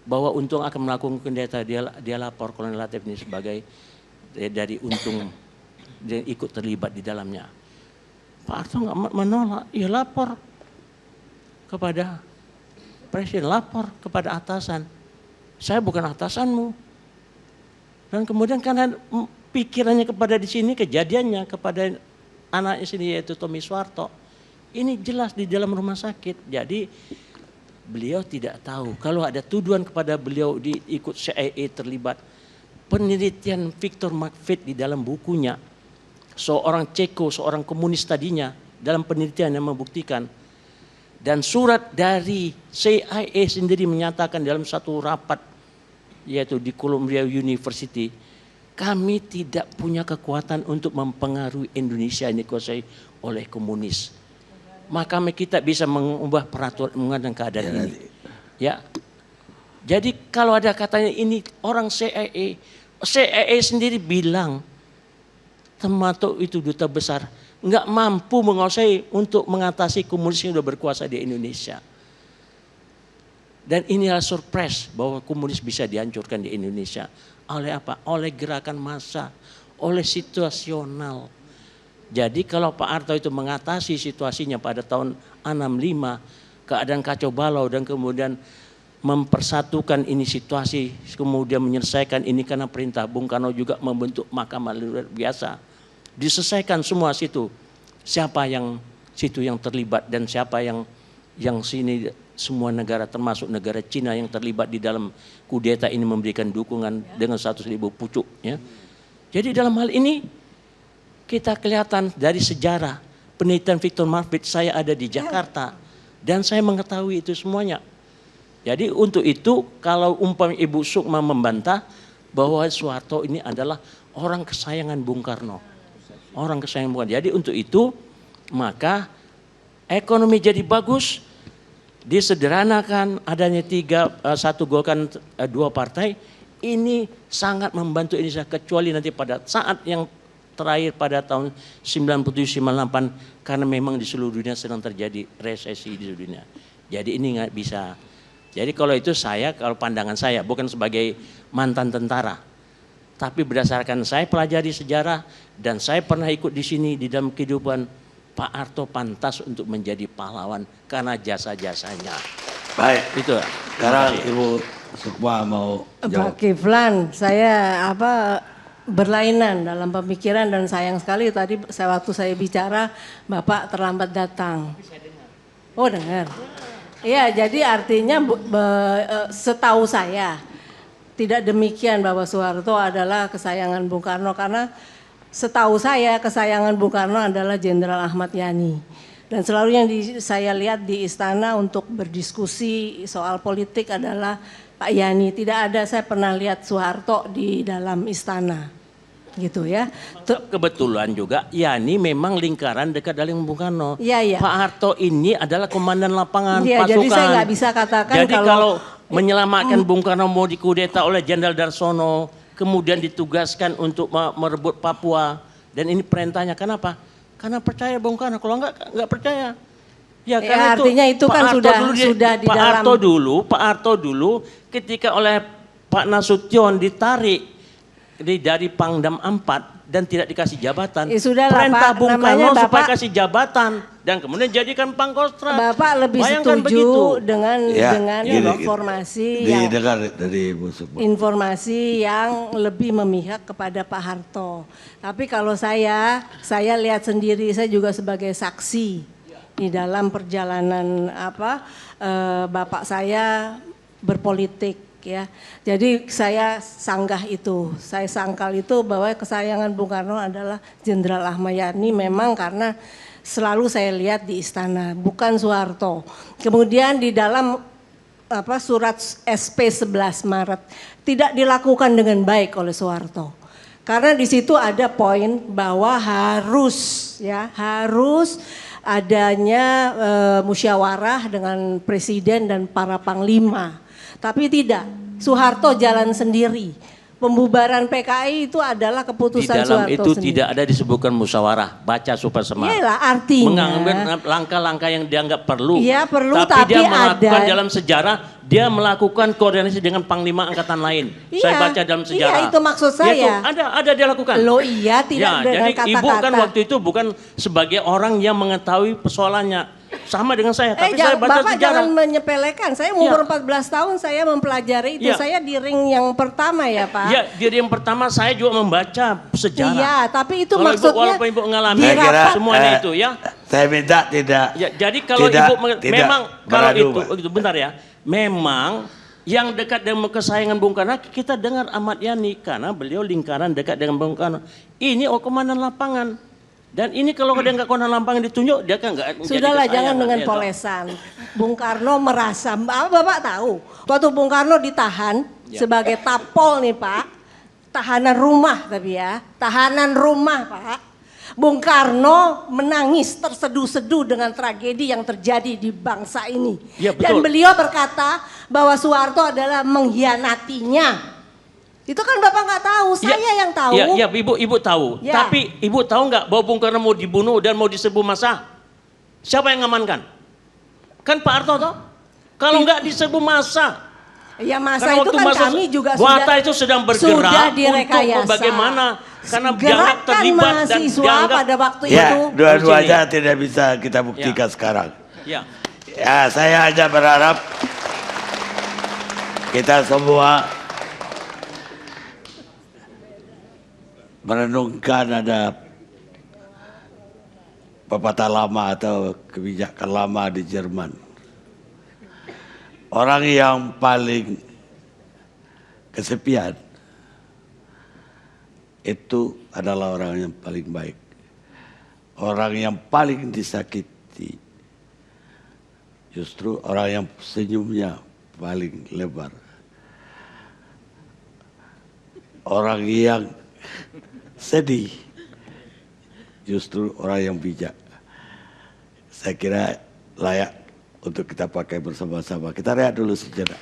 bahwa Untung akan melakukan kudeta, dia lapor Kolonel Latif ini sebagai dari Untung, dia ikut terlibat di dalamnya. Pak Harto nggak menolak, ya lapor kepada Presiden, lapor kepada atasan. Saya bukan atasanmu. Dan kemudian karena pikirannya kepada di sini, kejadiannya kepada anaknya sini yaitu Tommy Soeharto, ini jelas di dalam rumah sakit. Jadi beliau tidak tahu kalau ada tuduhan kepada beliau ikut CIA terlibat. Penelitian Victor McVeigh di dalam bukunya, seorang Ceko, seorang komunis tadinya, dalam penelitian yang membuktikan, dan surat dari CIA sendiri menyatakan dalam satu rapat yaitu di Columbia University, kami tidak punya kekuatan untuk mempengaruhi Indonesia yang dikuasai oleh komunis. Maka kita bisa mengubah peraturan mengenai keadaan ini. Ya. Jadi kalau ada katanya ini orang CIA sendiri bilang, termasuk itu duta besar, nggak mampu menguasai untuk mengatasi komunis yang sudah berkuasa di Indonesia. Dan inilah surprise bahwa komunis bisa dihancurkan di Indonesia. Oleh apa? Oleh gerakan massa, oleh situasional. Jadi kalau Pak Harto itu mengatasi situasinya pada tahun 65, keadaan kacau balau dan kemudian mempersatukan ini situasi, kemudian menyelesaikan ini karena perintah Bung Karno juga membentuk mahkamah luar biasa. Diselesaikan semua situ. Siapa yang situ yang terlibat dan siapa yang sini, semua negara termasuk negara Cina yang terlibat di dalam kudeta ini memberikan dukungan dengan 100.000 pucuk. Ya. Jadi dalam hal ini kita kelihatan dari sejarah penelitian Victor McVeigh, saya ada di Jakarta dan saya mengetahui itu semuanya. Jadi untuk itu kalau umpam Ibu Sukma membantah bahwa Soeharto ini adalah orang kesayangan Bung Karno. Orang kesayangan Bung Karno. Jadi untuk itu maka ekonomi jadi bagus, disederhanakan adanya satu golongan dua partai, ini sangat membantu Indonesia kecuali nanti pada saat yang terakhir pada tahun 97-98 karena memang di seluruh dunia sedang terjadi resesi di seluruh dunia. Jadi ini nggak bisa. Jadi kalau itu kalau pandangan saya bukan sebagai mantan tentara, tapi berdasarkan saya pelajari sejarah dan saya pernah ikut di sini di dalam kehidupan, Pak Harto pantas untuk menjadi pahlawan karena jasa-jasanya. Baik, itu. Sekarang Ibu Sukma mau jawab. Pak Kiflan, saya berlainan dalam pemikiran dan sayang sekali tadi waktu saya bicara Bapak terlambat datang. Oh dengar. Iya, jadi artinya setahu saya tidak demikian bahwa Soeharto adalah kesayangan Bung Karno, karena setahu saya kesayangan Bung Karno adalah Jenderal Ahmad Yani. Dan selalu yang saya lihat di istana untuk berdiskusi soal politik adalah Pak Yani. Tidak ada saya pernah lihat Soeharto di dalam istana. Gitu ya. Kebetulan juga Yani memang lingkaran dekat dengan Bung Karno. Iya. Pak Harto ini adalah komandan lapangan pasukan. Jadi saya nggak bisa katakan jadi kalau menyelamatkan Bung Karno mau dikudeta oleh Jenderal Darsono, kemudian ditugaskan untuk merebut Papua, dan ini perintahnya kenapa? Karena percaya Bung Karno. Kalau nggak percaya. Ya, karena artinya itu kan sudah di dalam. Pak Harto dulu ketika oleh Pak Nasution ditarik dari Pangdam 4 dan tidak dikasih jabatan. Perintah Bung Karno supaya kasih jabatan dan kemudian jadikan Pangkostrat. Bapak lebih Bayangkan setuju begitu. dengan informasi yang dari Ibu Sukma. Informasi yang lebih memihak kepada Pak Harto. Tapi kalau saya lihat sendiri, saya juga sebagai saksi di dalam perjalanan bapak saya berpolitik. Ya, jadi saya sanggah itu, saya sangkal itu bahwa kesayangan Bung Karno adalah Jenderal Ahmad Yani memang karena selalu saya lihat di istana, bukan Soeharto. Kemudian di dalam surat SP 11 Maret tidak dilakukan dengan baik oleh Soeharto. Karena di situ ada poin bahwa harus adanya musyawarah dengan presiden dan para panglima. Tapi tidak, Soeharto jalan sendiri Pembubaran PKI itu adalah Di keputusan dalam Soeharto itu sendiri. tidak ada disebutkan musyawarah. Baca Super Semar. Iyalah artinya. Mengambil langkah-langkah yang dianggap perlu. Iya, perlu, tapi dia tapi melakukan ada. dalam sejarah, dia melakukan koordinasi dengan panglima angkatan lain. Saya Iya, baca dalam sejarah. iya, itu maksud Ya, itu saya. ada dia lakukan. Loh iya, tidak dengan jadi kata-kata. ibu kan waktu itu bukan sebagai orang yang mengetahui persoalannya. Sama dengan saya, tapi saya baca Bapak sejarah. jangan menyepelekan. Saya umur 14 tahun saya mempelajari itu. Ya. Saya di ring yang pertama ya Pak. Ya, jadi yang pertama saya juga membaca sejarah. Iya, tapi itu Kalau maksudnya walaupun ibu mengalami di rapat- semuanya itu ya. Saya minta tidak. Ya, jadi kalau tidak- ibu tidak memang kalau beradu, Pak. itu bentar ya, memang yang dekat dengan kesayangan Bung Karno kita dengar Ahmad Yani karena beliau lingkaran dekat dengan Bung Karno. Ini komandan lapangan. Dan ini kalau dia nggak komandan lapangan ditunjuk, dia kan nggak. Sudahlah, jangan dengan polesan. Bung Karno merasa, Bapak tahu, waktu Bung Karno ditahan sebagai tapol nih Pak, tahanan rumah tapi ya, tahanan rumah Pak. Bung Karno menangis terseduh-seduh dengan tragedi yang terjadi di bangsa ini. Ya, betul. Dan beliau berkata bahwa Soeharto adalah mengkhianatinya. Itu kan Bapak nggak tahu, saya yang tahu. Ya, ibu tahu. Ya. Tapi ibu tahu nggak bahwa Bung Karno mau dibunuh dan mau diserbu massa? Siapa yang ngamankan? Kan Pak Harto toh? Kalau nggak diserbu massa. Ya masa Karena itu waktu kan masa kami juga Bata itu sedang bergerak sudah untuk direkayasa. bagaimana karena dianggap Gerakan terlibat dan mahasiswa dianggap pada waktu Ya, itu. dua-duanya tidak bisa kita buktikan sekarang. ya. Ya, saya hanya berharap kita semua merenungkan ada pepatah lama atau kebijakan lama di Jerman. Orang yang paling kesepian itu adalah orang yang paling baik. Orang yang paling disakiti justru orang yang senyumnya paling lebar. Orang yang sedih justru orang yang bijak. Saya kira layak untuk kita pakai bersama-sama. Kita rehat dulu sejenak.